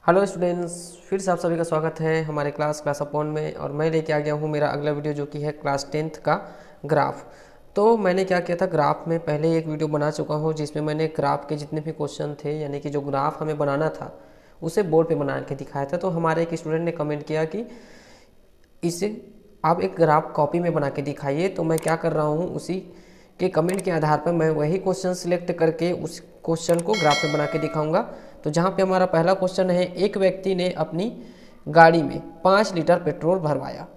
Hello students, फिर से आप सभी का स्वागत है हमारे क्लास अपॉन में। और मैं लेके आ गया हूँ मेरा अगला वीडियो जो कि है क्लास 10th का ग्राफ। तो मैंने क्या किया था, ग्राफ में पहले एक वीडियो बना चुका हूँ जिसमें मैंने ग्राफ के जितने भी क्वेश्चन थे, यानी कि जो ग्राफ हमें बनाना था उसे बोर्ड पे बना के दिखाया था। तो हमारे एक स्टूडेंट ने कमेंट किया कि इसे आप एक ग्राफ कॉपी में बना के दिखाइए। तो मैं क्या कर रहा हूँ, उसी के कमेंट के आधार पर मैं वही क्वेश्चन सिलेक्ट करके उस क्वेश्चन को ग्राफ में बना के दिखाऊंगा। तो जहाँ पे हमारा पहला क्वेश्चन है, एक व्यक्ति ने अपनी गाड़ी में 5 लीटर पेट्रोल भरवाया।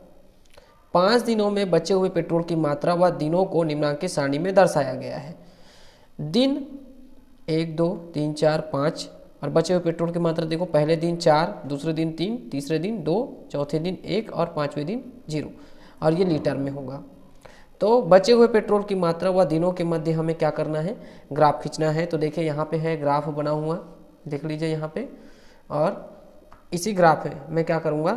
5 दिनों में बचे हुए पेट्रोल की मात्रा व दिनों को निम्नांकित सारणी में दर्शाया गया है। दिन 1, 2, 3, 4, 5 और बचे हुए पेट्रोल की मात्रा देखो, पहले दिन 4, दूसरे दिन 3, तीसरे दिन 2, चौथे दिन 1 और पाँचवें दिन 0, और ये लीटर में होगा। तो बचे हुए पेट्रोल की मात्रा व दिनों के मध्य हमें क्या करना है, ग्राफ खींचना है। तो देखिए यहाँ पे है ग्राफ बना हुआ, देख लीजिए यहाँ पे। और इसी ग्राफ में मैं क्या करूँगा,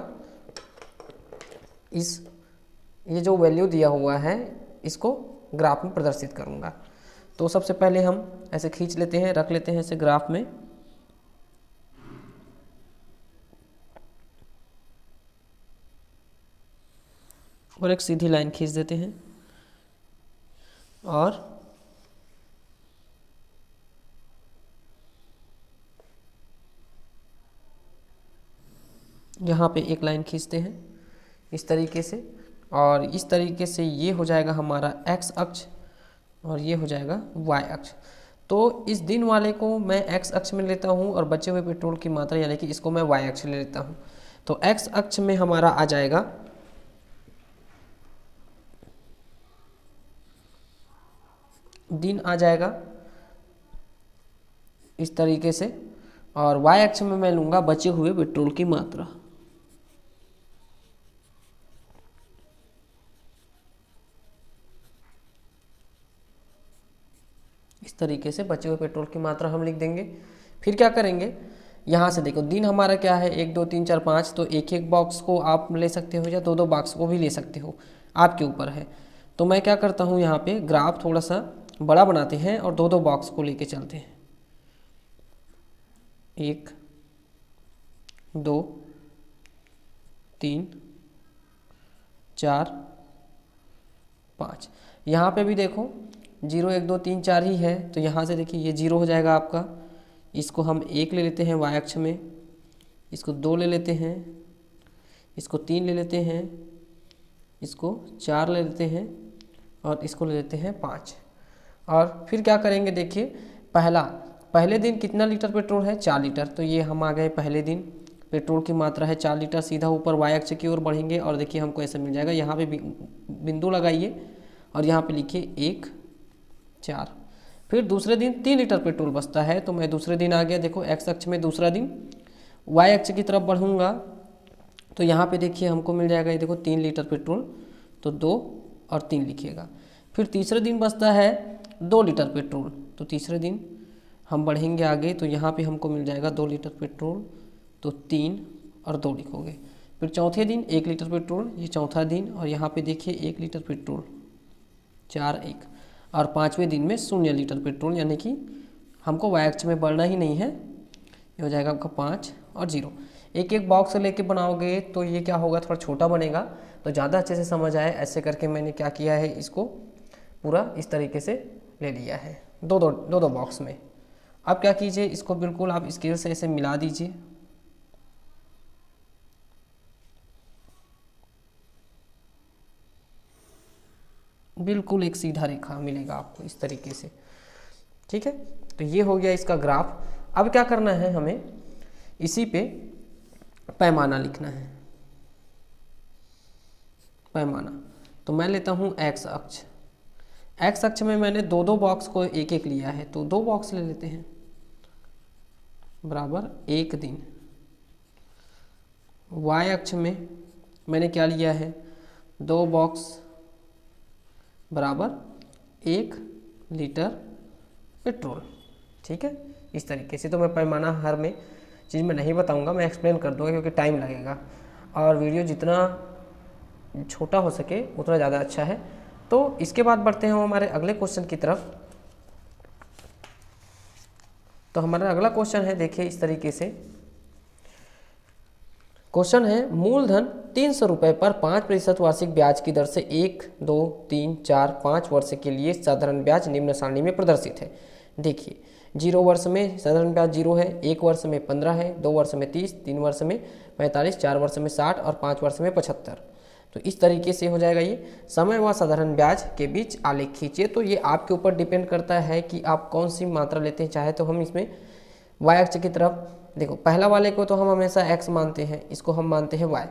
ये जो वैल्यू दिया हुआ है इसको ग्राफ में प्रदर्शित करूँगा। तो सबसे पहले हम ऐसे खींच लेते हैं, रख लेते हैं इसे ग्राफ में। और एक सीधी लाइन खींच देते हैं और यहाँ पे एक लाइन खींचते हैं इस तरीके से। और इस तरीके से ये हो जाएगा हमारा एक्स अक्ष और ये हो जाएगा वाई अक्ष। तो इस दिन वाले को मैं एक्स अक्ष में लेता हूँ और बचे हुए पेट्रोल की मात्रा यानी कि इसको मैं वाई अक्ष ले लेता हूँ। तो एक्स अक्ष में हमारा आ जाएगा दिन, आ जाएगा इस तरीके से। और वाई अक्ष में मैं लूँगा बचे हुए पेट्रोल की मात्रा। इस तरीके से बचे हुए पेट्रोल की मात्रा हम लिख देंगे। फिर क्या करेंगे, यहाँ से देखो दिन हमारा क्या है 1, 2, 3, 4, 5। तो एक एक बॉक्स को आप ले सकते हो या दो दो बॉक्स को भी ले सकते हो, आपके ऊपर है। तो मैं क्या करता हूँ, यहाँ पे ग्राफ थोड़ा सा बड़ा बनाते हैं और दो दो बॉक्स को लेके चलते हैं। 1, 2, 3, 4, 5। यहाँ पे भी देखो 0, 1, 2, 3, 4 ही है। तो यहाँ से देखिए ये 0 हो जाएगा आपका। इसको हम 1 ले लेते हैं वाई अक्ष में, इसको 2 ले लेते हैं, इसको 3 ले लेते हैं, इसको 4 ले लेते हैं और इसको ले लेते हैं 5। और फिर क्या करेंगे, देखिए पहले दिन कितना लीटर पेट्रोल है, 4 लीटर। तो ये हम आ गए पहले दिन, पेट्रोल की मात्रा है 4 लीटर। सीधा ऊपर वाई अक्ष की ओर बढ़ेंगे और देखिए हमको ऐसा मिल जाएगा। यहाँ पे बिंदु लगाइए और यहाँ पे लिखिए 1, 4। फिर दूसरे दिन 3 लीटर पेट्रोल बचता है। तो मैं दूसरे दिन आ गया, देखो एक्स अक्ष में दूसरा दिन, वाई अक्ष की तरफ बढ़ूँगा तो यहाँ पे देखिए हमको मिल जाएगा, ये देखो 3 लीटर पेट्रोल। तो 2 और 3 लिखिएगा। फिर तीसरे दिन बचता है 2 लीटर पेट्रोल। तो तीसरे दिन हम बढ़ेंगे आगे तो यहाँ पे हमको मिल जाएगा 2 लीटर पेट्रोल। तो 3 और 2 लिखोगे। फिर चौथे दिन 1 लीटर पेट्रोल, ये चौथा दिन। और यहाँ पे देखिए 1 लीटर पेट्रोल, 4, 1। और पाँचवें दिन में 0 लीटर पेट्रोल, यानी कि हमको वाई अक्ष में बढ़ना ही नहीं है। ये हो जाएगा आपका 5 और 0। एक एक बॉक्स लेके बनाओगे तो ये क्या होगा, थोड़ा छोटा बनेगा। तो ज़्यादा अच्छे से समझ आए ऐसे करके मैंने क्या किया है, इसको पूरा इस तरीके से ले लिया है दो दो बॉक्स में। अब क्या कीजिए, इसको बिल्कुल आप स्केल से ऐसे मिला दीजिए। बिल्कुल एक सीधा रेखा मिलेगा आपको इस तरीके से, ठीक है। तो ये हो गया इसका ग्राफ। अब क्या करना है, हमें इसी पे पैमाना लिखना है, पैमाना। तो मैं लेता हूँ एक्स अक्ष। एक्स अक्ष में मैंने दो दो बॉक्स को एक एक लिया है, तो 2 बॉक्स ले लेते हैं बराबर 1 दिन। वाई अक्ष में मैंने क्या लिया है, 2 बॉक्स बराबर 1 लीटर पेट्रोल, ठीक है। इस तरीके से तो मैं पैमाना हर में चीज़ में नहीं बताऊंगा, मैं एक्सप्लेन कर दूंगा क्योंकि टाइम लगेगा और वीडियो जितना छोटा हो सके उतना ज़्यादा अच्छा है। तो इसके बाद बढ़ते हैं हम हमारे अगले क्वेश्चन की तरफ। तो हमारा अगला क्वेश्चन है, देखिए इस तरीके से क्वेश्चन है मूलधन 300 रुपये पर 5% वार्षिक ब्याज की दर से 1, 2, 3, 4, 5 वर्ष के लिए साधारण ब्याज निम्न सारणी में प्रदर्शित है। देखिए 0 वर्ष में साधारण ब्याज 0 है, 1 वर्ष में 15 है, 2 वर्ष में 30, 3 वर्ष में 45, 4 वर्ष में 60 और 5 वर्ष में 75। तो इस तरीके से हो जाएगा ये। समय व साधारण ब्याज के बीच आलेख खींचिए। तो ये आपके ऊपर डिपेंड करता है कि आप कौन सी मात्रा लेते हैं। चाहे तो हम इसमें y अक्ष की तरफ देखो, पहला वाले को तो हम हमेशा x मानते हैं, इसको हम मानते हैं y।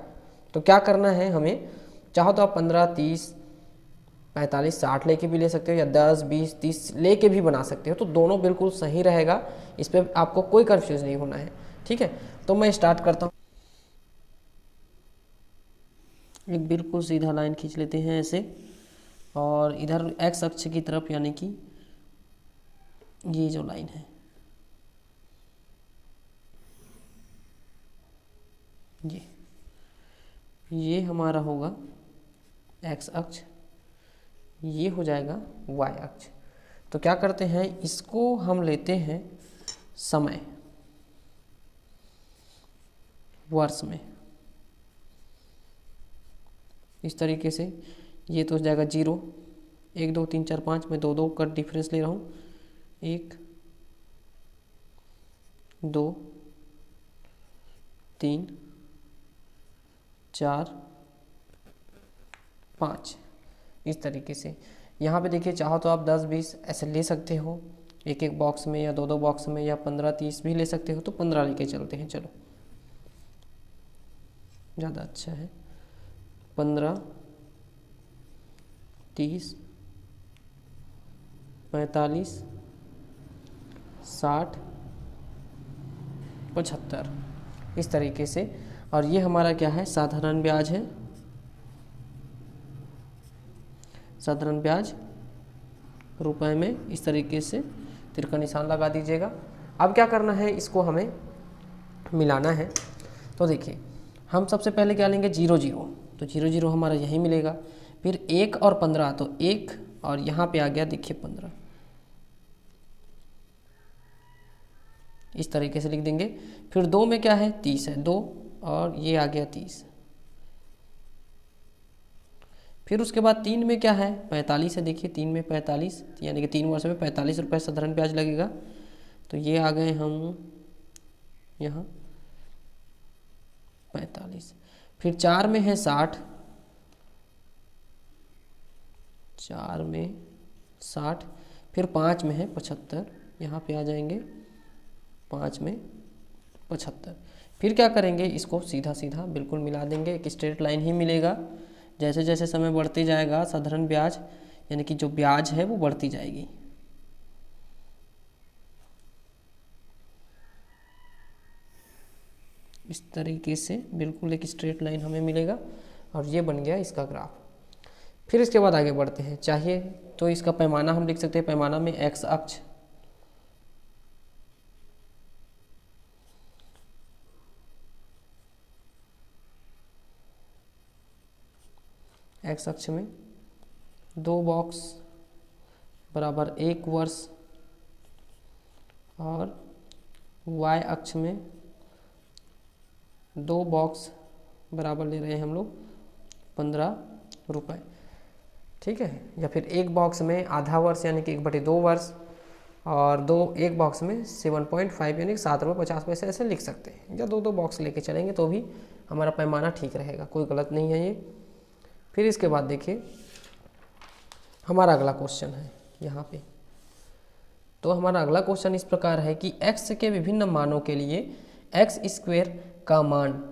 तो क्या करना है हमें, चाहो तो आप 15, 30, 45, 60 लेके भी ले सकते हो या 10, 20, 30 लेके भी बना सकते हो। तो दोनों बिल्कुल सही रहेगा, इस पर आपको कोई कंफ्यूज नहीं होना है। ठीक है, तो मैं स्टार्ट करता हूँ। एक बिल्कुल सीधा लाइन खींच लेते हैं ऐसे, और इधर x अक्ष की तरफ यानी कि ये जो लाइन है ये हमारा होगा x अक्ष, ये हो जाएगा y अक्ष। तो क्या करते हैं, इसको हम लेते हैं समय वर्ष में, इस तरीके से। ये तो हो जाएगा 0, 1, 2, 3, 4, 5 में 2 का डिफरेंस ले रहा हूँ। 1, 2, 3, 4, 5 इस तरीके से। यहाँ पे देखिए चाहो तो आप 10, 20 ऐसे ले सकते हो एक एक बॉक्स में, या 2 बॉक्स में, या 15, 30 भी ले सकते हो। तो 15 लेके चलते हैं, चलो ज़्यादा अच्छा है। 15, 30, 45, 60, 75 इस तरीके से। और ये हमारा क्या है, साधारण ब्याज है। साधारण ब्याज रुपए में, इस तरीके से तीर का निशान लगा दीजिएगा। अब क्या करना है, इसको हमें मिलाना है। तो देखिए हम सबसे पहले क्या लेंगे, 0, 0। तो 0, 0 हमारा यही मिलेगा। फिर 1 और 15, तो 1 और यहाँ पे आ गया देखिए 15, इस तरीके से लिख देंगे। फिर 2 में क्या है, 30 है, 2 और ये आ गया 30। फिर उसके बाद 3 में क्या है, 45 है। देखिए 3 में 45, यानी कि 3 वर्ष में 45 रुपये साधारण ब्याज लगेगा। तो ये आ गए हम यहाँ 45। फिर 4 में है 60, 4 में 60। फिर 5 में है 75, यहाँ पे आ जाएंगे 5 में 75। फिर क्या करेंगे, इसको सीधा सीधा बिल्कुल मिला देंगे, एक स्ट्रेट लाइन ही मिलेगा। जैसे जैसे समय बढ़ते जाएगा साधारण ब्याज यानी कि जो ब्याज है वो बढ़ती जाएगी। इस तरीके से बिल्कुल एक स्ट्रेट लाइन हमें मिलेगा, और ये बन गया इसका ग्राफ। फिर इसके बाद आगे बढ़ते हैं। चाहिए तो इसका पैमाना हम लिख सकते हैं, पैमाना में x अक्ष, x अक्ष में 2 बॉक्स बराबर 1 वर्ष, और y अक्ष में 2 बॉक्स बराबर ले रहे हैं हम लोग 15 रुपये। ठीक है, या फिर 1 बॉक्स में आधा वर्ष यानी कि 1/2 वर्ष, और 1 बॉक्स में 7.5 यानी कि 7 रुपये 50 पैसे ऐसे लिख सकते हैं। या 2 बॉक्स लेके चलेंगे तो भी हमारा पैमाना ठीक रहेगा, कोई गलत नहीं है ये। फिर इसके बाद देखिए हमारा अगला क्वेश्चन है यहाँ पे। तो हमारा अगला क्वेश्चन इस प्रकार है कि x के विभिन्न मानों के लिए x² का मान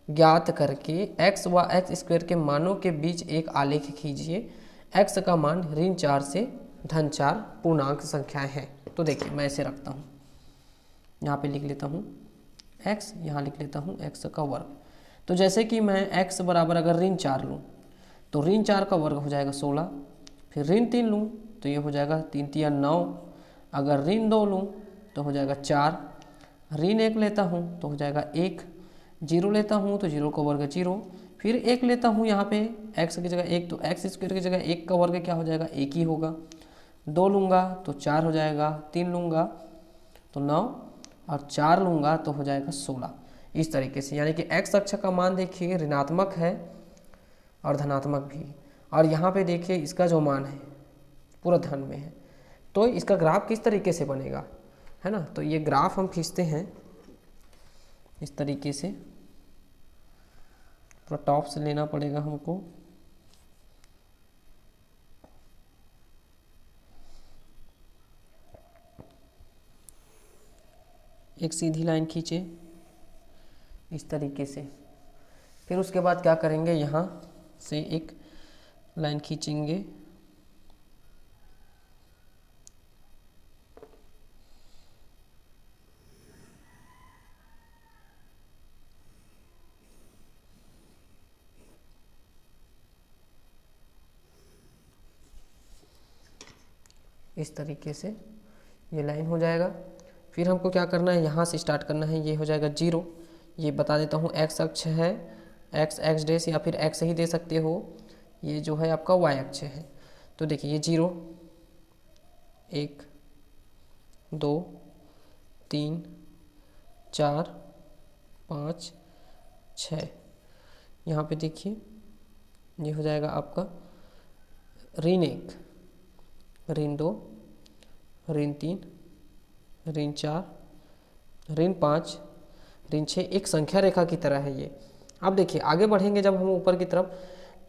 ज्ञात करके x व x² के मानों के बीच एक आलेख कीजिए। x का मान ऋण 4 से धन 4 पूर्णांक संख्याएं हैं। तो देखिए मैं ऐसे रखता हूँ, यहाँ पे लिख लेता हूँ x, यहाँ लिख लेता हूँ x का वर्ग। तो जैसे कि मैं x बराबर अगर ऋण 4 लूँ तो ऋण 4 का वर्ग हो जाएगा 16। फिर ऋण 3 लूँ तो ये हो जाएगा 3 तिया 9। अगर ऋण 2 लूँ तो हो जाएगा 4। ऋण 1 लेता हूँ तो हो जाएगा 1। 0 लेता हूँ तो 0 का वर्ग 0। फिर 1 लेता हूँ यहाँ पे x की जगह 1, तो x² की जगह 1 का वर्ग क्या हो जाएगा, 1 ही होगा। 2 लूँगा तो 4 हो जाएगा, 3 लूँगा तो 9, और 4 लूँगा तो हो जाएगा 16। इस तरीके से, यानी कि एक्स अक्ष का मान देखिए ऋणात्मक है और धनात्मक भी, और यहाँ पे देखिए इसका जो मान है पूरा धन में है। तो इसका ग्राफ किस तरीके से बनेगा, है ना। तो ये ग्राफ हम खींचते हैं इस तरीके से, पूरा टॉप से लेना पड़ेगा हमको। एक सीधी लाइन खींचे इस तरीके से, फिर उसके बाद क्या करेंगे, यहाँ से एक लाइन खींचेंगे इस तरीके से, ये लाइन हो जाएगा। फिर हमको क्या करना है, यहाँ से स्टार्ट करना है, ये हो जाएगा 0। ये बता देता हूँ एक्स अक्ष है, एक्स एक्स डैश या फिर एक्स ही दे सकते हो, ये जो है आपका वाई अक्ष है। तो देखिए ये 0 1 2 3 4 5 6, यहाँ पे देखिए ये हो जाएगा आपका ऋण 1 ऋण 2 ऋण 3 ऋण 4 ऋण 5 ऋण 6, एक संख्या रेखा की तरह है ये। अब देखिए आगे बढ़ेंगे जब हम ऊपर की तरफ,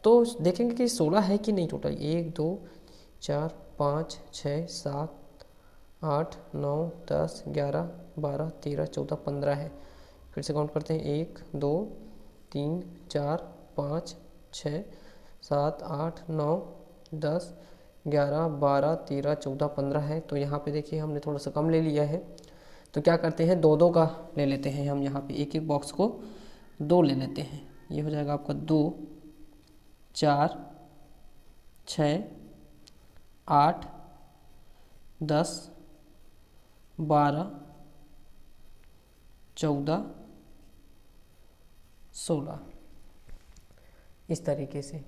तो देखेंगे कि 16 है कि नहीं टोटल। 1 2 4 5 6 7 8 9 10 11 12 13 14 15 है। फिर से काउंट करते हैं, 1 2 3 4 5 6 7 8 9 10 11 12 13 14 15 है। तो यहाँ पे देखिए हमने थोड़ा सा कम ले लिया है, तो क्या करते हैं 2 2 का ले लेते हैं हम, यहाँ पे एक एक बॉक्स को 2 ले लेते हैं। ये हो जाएगा आपका 2 4 6 8 10 12 14 16, इस तरीके से।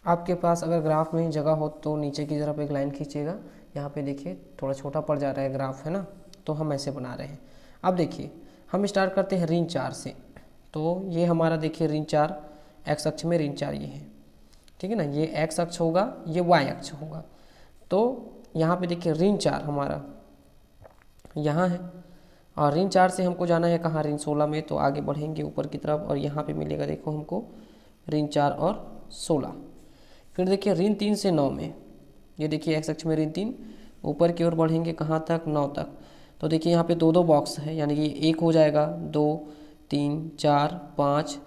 आपके पास अगर ग्राफ में जगह हो तो नीचे की तरफ एक लाइन खींचिएगा। यहाँ पे देखिए थोड़ा छोटा पड़ जा रहा है ग्राफ, है ना, तो हम ऐसे बना रहे हैं। अब देखिए हम स्टार्ट करते हैं ऋण 4 से। तो ये हमारा देखिए ऋण 4 एक्स अक्ष में ऋण 4 ये है, ठीक है ना, ये एक्स अक्ष होगा, ये वाई अक्ष होगा। तो यहाँ पे देखिए ऋण 4 हमारा यहाँ है, और ऋण 4 से हमको जाना है कहाँ, ऋण 16 में। तो आगे बढ़ेंगे ऊपर की तरफ, और यहाँ पे मिलेगा देखो हमको ऋण 4 और 16। फिर देखिए ऋण 3 से 9 में, ये देखिए एक्स अक्ष में ऋण 3, ऊपर की ओर बढ़ेंगे कहाँ तक, 9 तक। तो देखिए यहाँ पे 2 2 बॉक्स है, यानी कि एक हो जाएगा, 2 3 4 5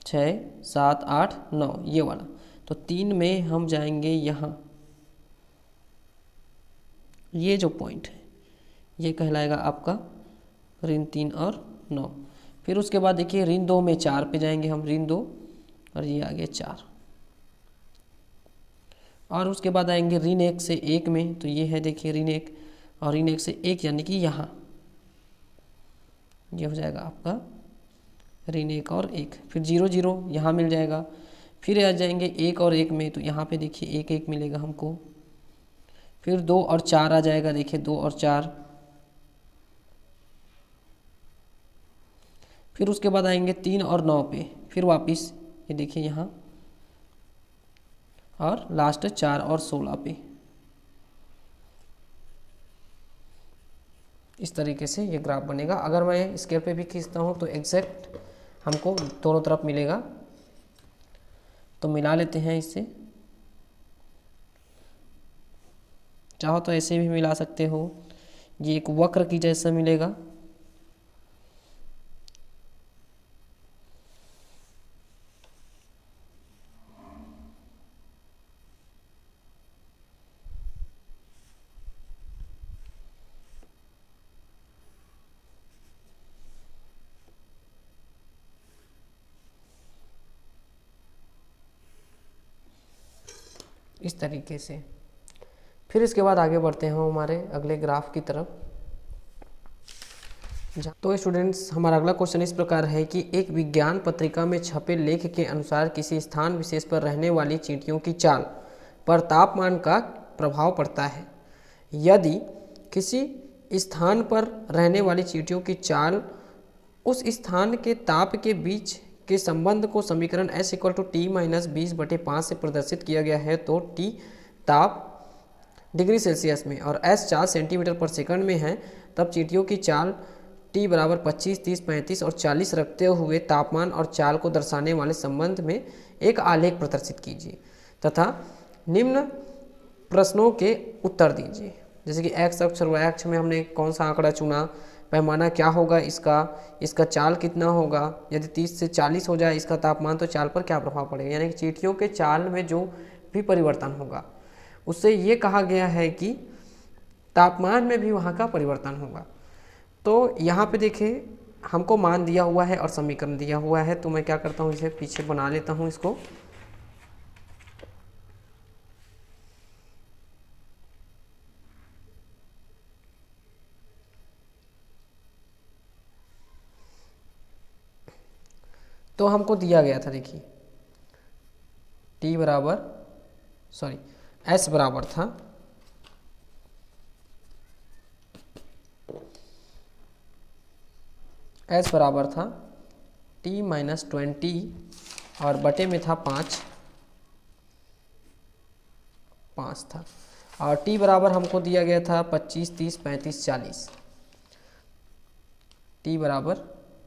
6 7 8 9 ये वाला। तो 3 में हम जाएंगे यहाँ, ये जो पॉइंट है ये कहलाएगा आपका ऋण 3 और 9। फिर उसके बाद देखिए ऋण 2 में 4 पे जाएंगे हम, ऋण 2 और ये आ गया 4। और उसके बाद आएंगे ऋण 1 से 1 में, तो ये है देखिए ऋण 1, और ऋण 1 से 1 यानी कि यहाँ ये हो जाएगा आपका ऋण 1 और 1। फिर 0 0 यहाँ मिल जाएगा। फिर आ जाएंगे 1 और 1 में, तो यहाँ पे देखिए 1 1 मिलेगा हमको। फिर 2 और 4 आ जाएगा, देखिए 2 और 4। फिर उसके बाद आएंगे 3 और 9 पे, फिर वापस ये देखिए यहाँ, और लास्ट 4 और 16 पे। इस तरीके से ये ग्राफ बनेगा। अगर मैं स्केल पे भी खींचता हूँ तो एग्जैक्ट हमको दोनों तरफ मिलेगा। तो मिला लेते हैं इससे, चाहो तो ऐसे भी मिला सकते हो, ये एक वक्र की जैसा मिलेगा। इस तरीके से। फिर इसके बाद आगे बढ़ते हैं हमारे अगले ग्राफ की तरफ। तो स्टूडेंट्स हमारा अगला क्वेश्चन इस प्रकार है कि एक विज्ञान पत्रिका में छपे लेख के अनुसार किसी स्थान विशेष पर रहने वाली चींटियों की चाल पर तापमान का प्रभाव पड़ता है। यदि किसी स्थान पर रहने वाली चींटियों की चाल उस स्थान के ताप के बीच के संबंध को समीकरण S = T-20/5 से प्रदर्शित किया गया है, तो T ताप डिग्री सेल्सियस में और S 4 सेंटीमीटर पर सेकंड में है, तब चींटियों की चाल T = 25, 30, 35 और 40 रखते हुए तापमान और चाल को दर्शाने वाले संबंध में एक आलेख प्रदर्शित कीजिए तथा निम्न प्रश्नों के उत्तर दीजिए। जैसे कि एक्स अक्ष और वाई अक्ष में हमने कौन सा आंकड़ा चुना, पैमाना क्या होगा इसका चाल कितना होगा, यदि 30 से 40 हो जाए इसका तापमान तो चाल पर क्या प्रभाव पड़ेगा। यानी कि चींटियों के चाल में जो भी परिवर्तन होगा उससे ये कहा गया है कि तापमान में भी वहाँ का परिवर्तन होगा। तो यहाँ पे देखिए हमको मान दिया हुआ है और समीकरण दिया हुआ है, तो मैं क्या करता हूँ इसे पीछे बना लेता हूँ इसको। तो हमको दिया गया था, देखिए S बराबर था T-20 और बटे में था 5 था, और T बराबर हमको दिया गया था 25, 30, 35, 40। T बराबर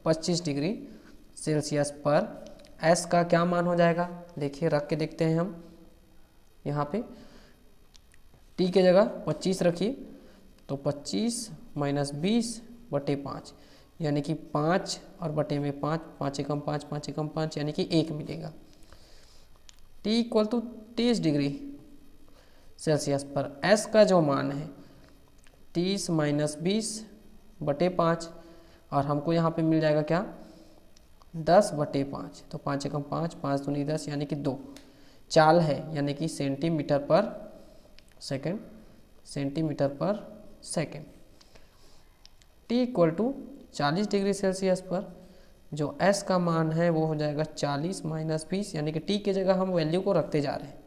25 डिग्री सेल्सियस पर S का क्या मान हो जाएगा, देखिए रख के देखते हैं हम। यहाँ पे T के जगह 25 रखिए, तो 25 - 20/5 यानी कि 5 और बटे में 5, 5 एकम 5, 5 एकम 5 यानी कि 1 मिलेगा। T = 30 डिग्री सेल्सियस पर S का जो मान है 30 - 20/5 और हमको यहाँ पे मिल जाएगा क्या 10/5, तो 5 एकम 5, 5 दूनी 10 यानी कि 2 चाल है, यानी कि सेंटीमीटर पर सेकंड। T = 40 डिग्री सेल्सियस पर जो S का मान है वो हो जाएगा 40 - 20, यानी कि T के जगह हम वैल्यू को रखते जा रहे हैं।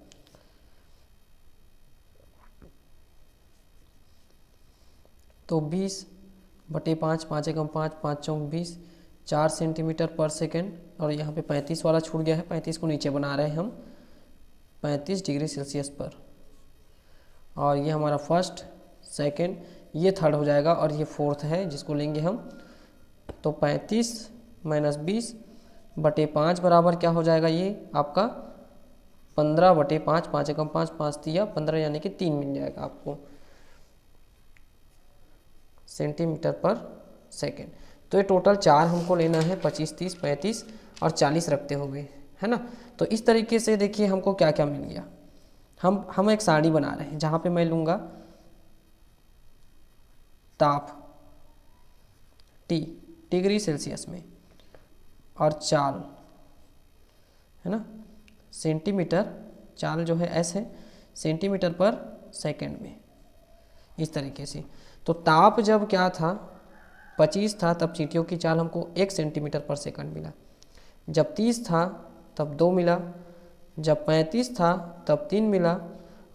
तो 20/5, 5 एकम 5, 5 चौक 20, 4 सेंटीमीटर पर सेकेंड, और यहाँ पे 35 वाला छूट गया है, 35 को नीचे बना रहे हैं हम 35 डिग्री सेल्सियस पर। और ये हमारा फर्स्ट, सेकेंड, ये थर्ड हो जाएगा और ये फोर्थ है जिसको लेंगे हम। तो 35 - 20/5 बराबर क्या हो जाएगा, ये आपका 15/5, 5 एकम 5, 5 तिया 15 यानी कि 3 मिल जाएगा आपको सेंटीमीटर पर सेकेंड। तो ये टोटल 4 हमको लेना है, 25, 30, 35 और 40 रखते हुए, है ना। तो इस तरीके से देखिए हमको क्या क्या मिल गया। हम एक सारणी बना रहे हैं जहाँ पे मैं लूँगा ताप T डिग्री सेल्सियस में और चाल, है ना, सेंटीमीटर, चाल जो है S है, सेंटीमीटर पर सेकेंड में, इस तरीके से। तो ताप जब क्या था 25 था तब चींटियों की चाल हमको 1 सेंटीमीटर पर सेकंड मिला, जब 30 था तब 2 मिला, जब 35 था तब 3 मिला,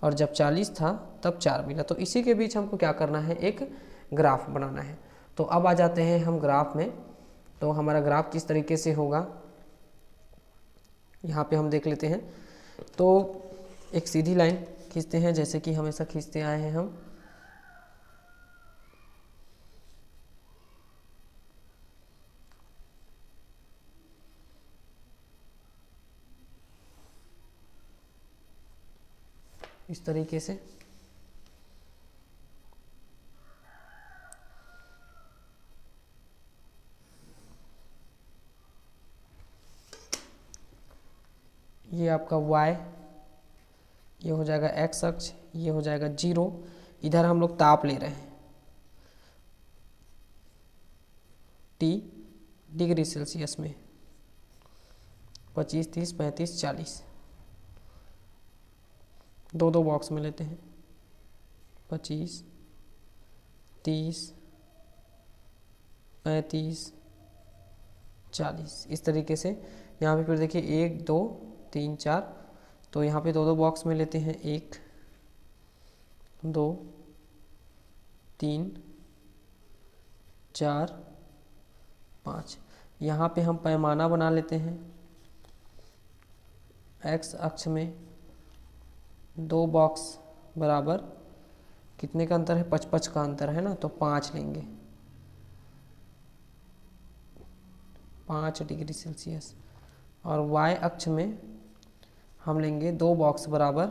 और जब 40 था तब 4 मिला। तो इसी के बीच हमको क्या करना है, एक ग्राफ बनाना है। तो अब आ जाते हैं हम ग्राफ में। तो हमारा ग्राफ किस तरीके से होगा यहाँ पे हम देख लेते हैं। तो एक सीधी लाइन खींचते हैं जैसे कि हमेशा खींचते आए हैं हम। इस तरीके से ये आपका y, ये हो जाएगा x अक्ष, ये हो जाएगा 0। इधर हम लोग ताप ले रहे हैं T डिग्री सेल्सियस में 25, 30, 35, 40, दो बॉक्स में लेते हैं 25, 30, 35, 40 इस तरीके से। यहाँ पे फिर देखिए 1, 2, 3, 4 तो यहाँ पे दो दो बॉक्स में लेते हैं, 1 2 3 4 5। यहाँ पे हम पैमाना बना लेते हैं, एक्स अक्ष में 2 बॉक्स बराबर कितने का अंतर है, 55 का अंतर है ना, तो 5 लेंगे, 5 डिग्री सेल्सियस। और वाई अक्ष में हम लेंगे 2 बॉक्स बराबर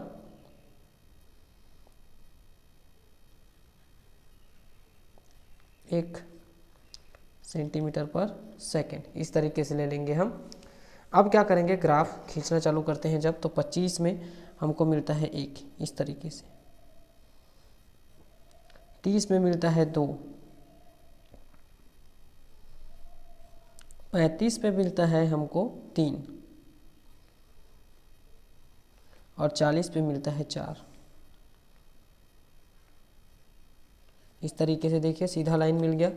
1 सेंटीमीटर पर सेकेंड, इस तरीके से ले लेंगे हम। अब क्या करेंगे, ग्राफ खींचना चालू करते हैं जब, तो 25 में हमको मिलता है 1 इस तरीके से, 30 में मिलता है 2, 35 पे मिलता है हमको 3 और 40 पे मिलता है 4। इस तरीके से देखिए सीधा लाइन मिल गया,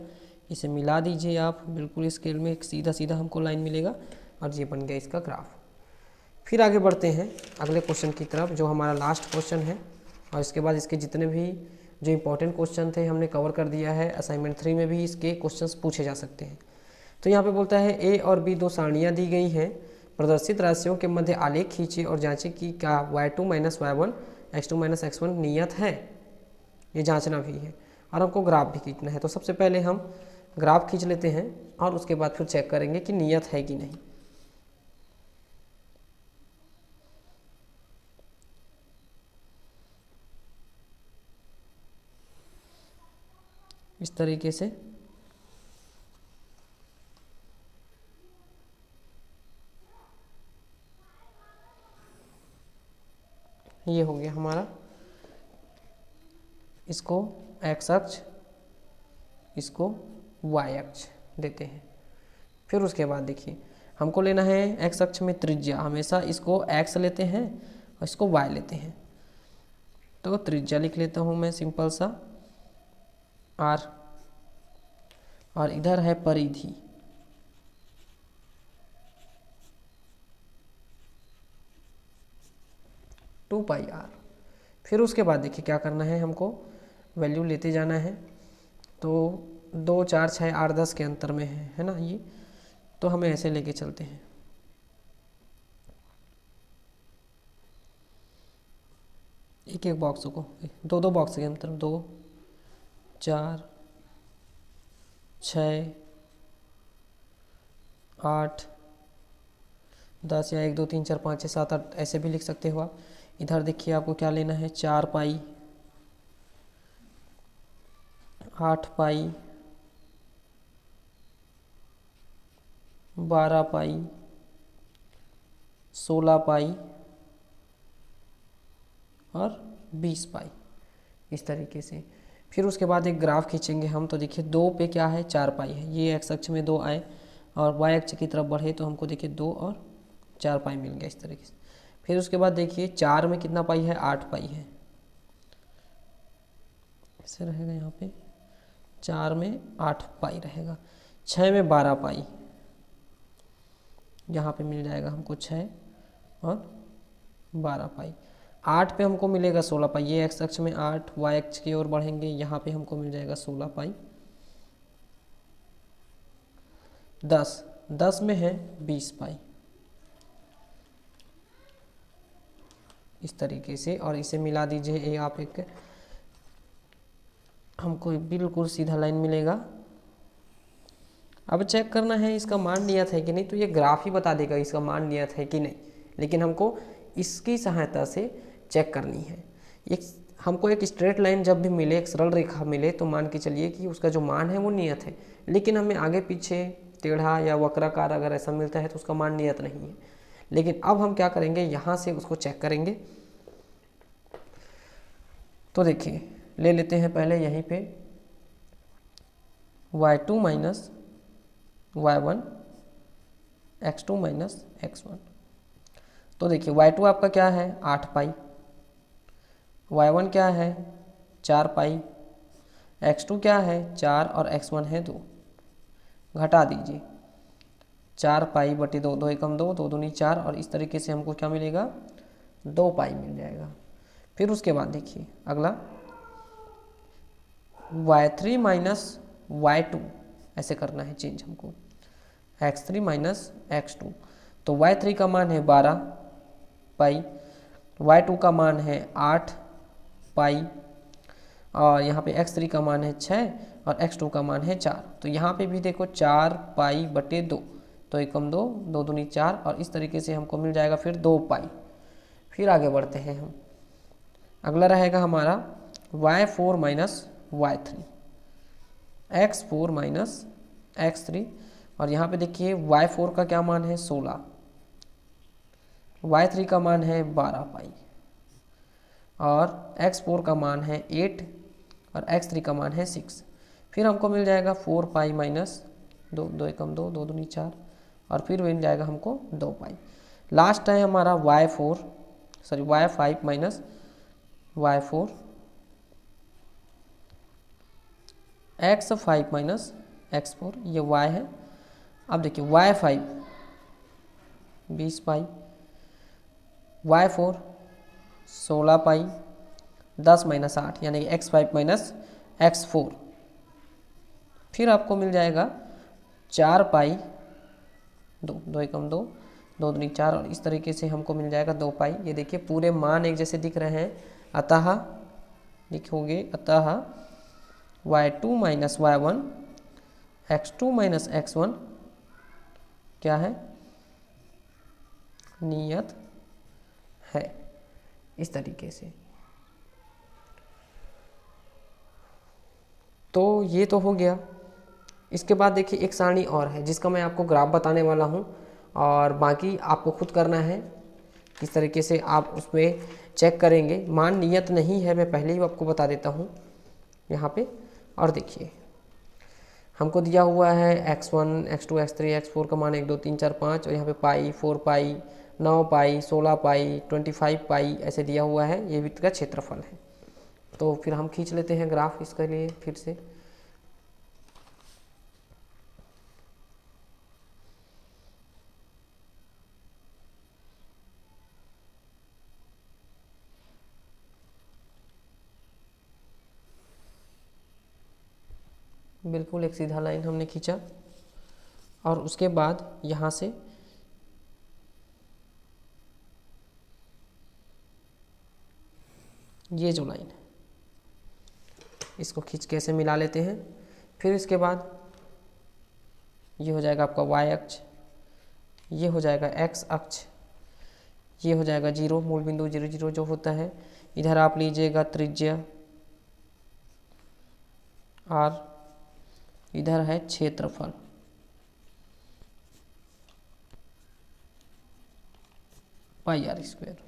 इसे मिला दीजिए आप, बिल्कुल स्केल में एक सीधा सीधा हमको लाइन मिलेगा और ये बन गया इसका ग्राफ। फिर आगे बढ़ते हैं अगले क्वेश्चन की तरफ, जो हमारा लास्ट क्वेश्चन है, और इसके बाद इसके जितने भी जो इंपॉर्टेंट क्वेश्चन थे हमने कवर कर दिया है। असाइनमेंट 3 में भी इसके क्वेश्चंस पूछे जा सकते हैं। तो यहाँ पे बोलता है ए और बी 2 सारणियाँ दी गई हैं, प्रदर्शित राशियों के मध्य आलेख खींचिए और जांचें कि क्या y2 minus y1 x2 minus x1 नियत है, ये जांचना भी है और हमको ग्राफ भी खींचना है। तो सबसे पहले हम ग्राफ खींच लेते हैं और उसके बाद फिर चेक करेंगे कि नियत है कि नहीं। इस तरीके से ये हो गया हमारा, इसको एक्स अक्ष, इसको वाई अक्ष देते हैं। फिर उसके बाद देखिए हमको लेना है एक्स अक्ष में त्रिज्या, हमेशा इसको एक्स लेते हैं और इसको वाई लेते हैं। तो त्रिज्या लिख लेता हूँ मैं सिंपल सा आर, और इधर है परिधि, टू पाई आर। फिर उसके बाद देखिए क्या करना है, हमको वैल्यू लेते जाना है। तो 2 4 6 8 10 के अंतर में है ना ये, तो हमें ऐसे लेके चलते हैं। एक एक बॉक्स को, दो दो बॉक्स के अंतर, 2 4 6 8 10 या 1 2 3 4 5 6 7 8 ऐसे भी लिख सकते हो आप। इधर देखिए आपको क्या लेना है, 4 पाई, 8 पाई, 12 पाई, 16 पाई और 20 पाई, इस तरीके से। फिर उसके बाद एक ग्राफ खींचेंगे हम। तो देखिए 2 पे क्या है, 4 पाई है, ये एक्स अक्ष में 2 आए और वाई अक्ष की तरफ बढ़े तो हमको देखिए 2 और 4 पाई मिल गया इस तरीके से। फिर उसके बाद देखिए 4 में कितना पाई है, 8 पाई है, ऐसे रहेगा यहाँ पे, 4 में 8 पाई रहेगा। 6 में 12 पाई, यहाँ पे मिल जाएगा हमको 6 और 12 पाई। 8 पे हमको मिलेगा 16 पाई, ये एक्स अक्ष में 8, वाई अक्ष की ओर बढ़ेंगे, यहाँ पे हमको मिल जाएगा 16 पाई। 10 में है 20 पाई, इस तरीके से। और इसे मिला दीजिए, ये आप एक हमको बिल्कुल सीधा लाइन मिलेगा। अब चेक करना है इसका मान नियत है कि नहीं, तो ये ग्राफ ही बता देगा इसका मान नियत है कि नहीं, लेकिन हमको इसकी सहायता से चेक करनी है। हमको एक स्ट्रेट लाइन जब भी मिले, एक सरल रेखा मिले, तो मान के चलिए कि उसका जो मान है वो नियत है। लेकिन हमें आगे पीछे टेढ़ा या वक्राकार अगर ऐसा मिलता है तो उसका मान नियत नहीं है। लेकिन अब हम क्या करेंगे, यहाँ से उसको चेक करेंगे। तो देखिए ले लेते हैं पहले यहीं पे y2 minus y1 x2 minus x1। तो देखिए y2 आपका क्या है, 8 पाई, y1 क्या है, 4 पाई, x2 क्या है, 4 और x1 है 2। घटा दीजिए, 4 पाई बटे 2, 2 एकम 2, 2 दूनी 4, और इस तरीके से हमको क्या मिलेगा, 2 पाई मिल जाएगा। फिर उसके बाद देखिए अगला y3 माइनस y2 ऐसे करना है चेंज हमको, x3 माइनस x2। तो y3 का मान है 12 पाई, y2 का मान है 8 पाई, और यहाँ पे x3 का मान है 6 और x2 का मान है 4। तो यहाँ पे भी देखो 4 पाई बटे 2, तो एकम 2, 2 दूनी 4, और इस तरीके से हमको मिल जाएगा फिर 2 पाई। फिर आगे बढ़ते हैं हम, अगला रहेगा हमारा y4 minus y3, x4 minus x3, और यहाँ पे देखिए y4 का क्या मान है 16, y3 का मान है 12 पाई, और x4 का मान है 8 और x3 का मान है 6। फिर हमको मिल जाएगा 4 पाई माइनस 2, 2 एकम 2, 2 दूनी 4, और फिर मिल जाएगा हमको 2 पाई। लास्ट है हमारा y5 minus y4, x5 minus x4, ये y है। अब देखिए y5 20 पाई, y4 16 पाई, 10 माइनस 8 यानी कि x5 माइनस x4। फिर आपको मिल जाएगा 4 पाई 2, 2 एकम 2, 2 दूनी 4, और इस तरीके से हमको मिल जाएगा 2 पाई। ये देखिए पूरे मान एक जैसे दिख रहे हैं, अतः लिखोगे अतः y2 minus y1 x2 minus x1 क्या है, नियत है, इस तरीके से। तो ये तो हो गया। इसके बाद देखिए एक सारणी और है जिसका मैं आपको ग्राफ बताने वाला हूँ, और बाकी आपको खुद करना है किस तरीके से आप उसमें चेक करेंगे। मान नियत नहीं है, मैं पहले ही आपको बता देता हूँ यहाँ पे। और देखिए हमको दिया हुआ है x1 x2 x3 x4 का मान 1 2 3 4 5, और यहाँ पे पाई 4 पाई 9 पाई 16 पाई 25 पाई ऐसे दिया हुआ है। ये वृत्त का क्षेत्रफल है। तो फिर हम खींच लेते हैं ग्राफ इसके लिए फिर से। बिल्कुल एक सीधा लाइन हमने खींचा, और उसके बाद यहाँ से ये जो लाइन है इसको खींच के ऐसे मिला लेते हैं। फिर इसके बाद ये हो जाएगा आपका y अक्ष, ये हो जाएगा x अक्ष, ये हो जाएगा 0 मूल बिंदु 0 0 जो होता है। इधर आप लीजिएगा त्रिज्या r, इधर है क्षेत्रफल पाई आर स्क्वायर।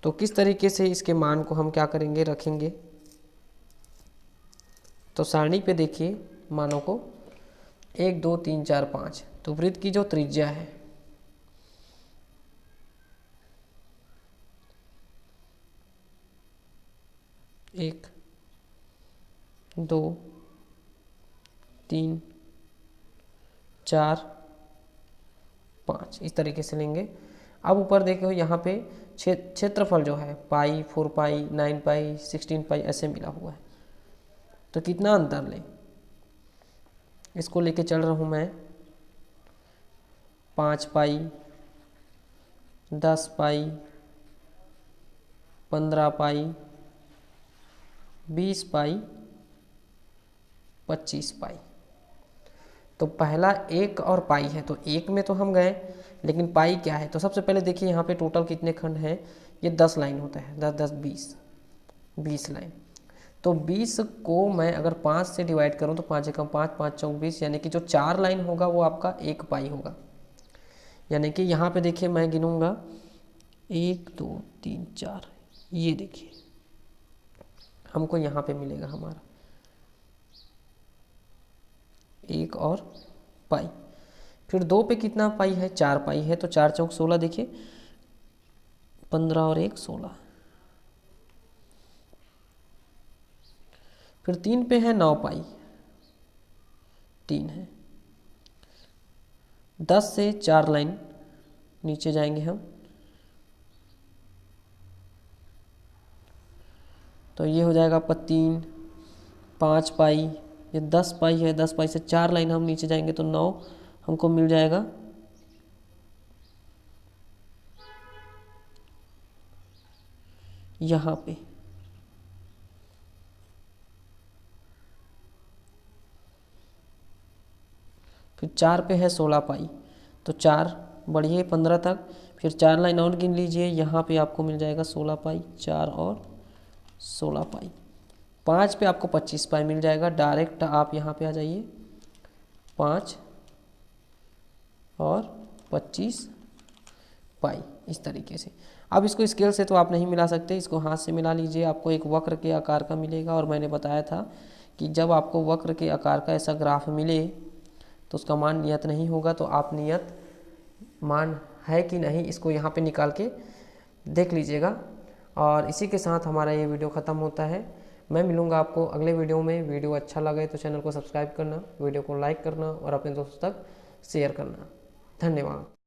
तो किस तरीके से इसके मान को हम क्या करेंगे, रखेंगे। तो सारणी पे देखिए मानों को 1 2 3 4 5। तो वृत्त की जो त्रिज्या है एक 2 3 4 5 इस तरीके से लेंगे। अब ऊपर देखो यहाँ पे क्षेत्रफल जो है पाई 4 पाई 9 पाई 16 पाई ऐसे मिला हुआ है। तो कितना अंतर लें, इसको लेके चल रहा हूँ मैं 5 पाई 10 पाई 15 पाई 20 पाई 25 पाई। तो पहला 1 और पाई है, तो 1 में तो हम गए, लेकिन पाई क्या है। तो सबसे पहले देखिए यहाँ पे टोटल कितने खंड हैं, ये 10 लाइन होता है, 10 10 20 लाइन। तो 20 को मैं अगर 5 से डिवाइड करूँ तो 5 एकम 5 5 चौक 20, यानी कि जो 4 लाइन होगा वो आपका 1 पाई होगा। यानी कि यहाँ पे देखिए मैं गिनूँगा 1 2 3 4, ये देखिए हमको यहाँ पे मिलेगा हमारा 1 और पाई। फिर 2 पे कितना पाई है, 4 पाई है, तो 4 चौक 16, देखिए 15 और 1 16। फिर 3 पे है 9 पाई, 3 है। 10 से 4 लाइन नीचे जाएंगे हम, तो ये हो जाएगा आपका 3, 5 पाई, ये 10 पाई है, 10 पाई से 4 लाइन हम नीचे जाएंगे तो 9 हमको मिल जाएगा। यहाँ पे फिर 4 पे है 16 पाई, तो 4 बढ़िए 15 तक, फिर 4 लाइन और गिन लीजिए, यहाँ पे आपको मिल जाएगा 16 पाई, 4 और 16 पाई। 5 पे आपको 25 पाई मिल जाएगा। डायरेक्ट आप यहाँ पे आ जाइए, 5 और 25 पाई, इस तरीके से। अब इसको स्केल से तो आप नहीं मिला सकते, इसको हाथ से मिला लीजिए, आपको एक वक्र के आकार का मिलेगा। और मैंने बताया था कि जब आपको वक्र के आकार का ऐसा ग्राफ मिले तो उसका मान नियत नहीं होगा, तो आप नियत मान है कि नहीं इसको यहाँ पे निकाल के देख लीजिएगा। और इसी के साथ हमारा ये वीडियो ख़त्म होता है। मैं मिलूँगा आपको अगले वीडियो में। वीडियो अच्छा लगे तो चैनल को सब्सक्राइब करना, वीडियो को लाइक करना और अपने दोस्तों तक शेयर करना। धन्यवाद।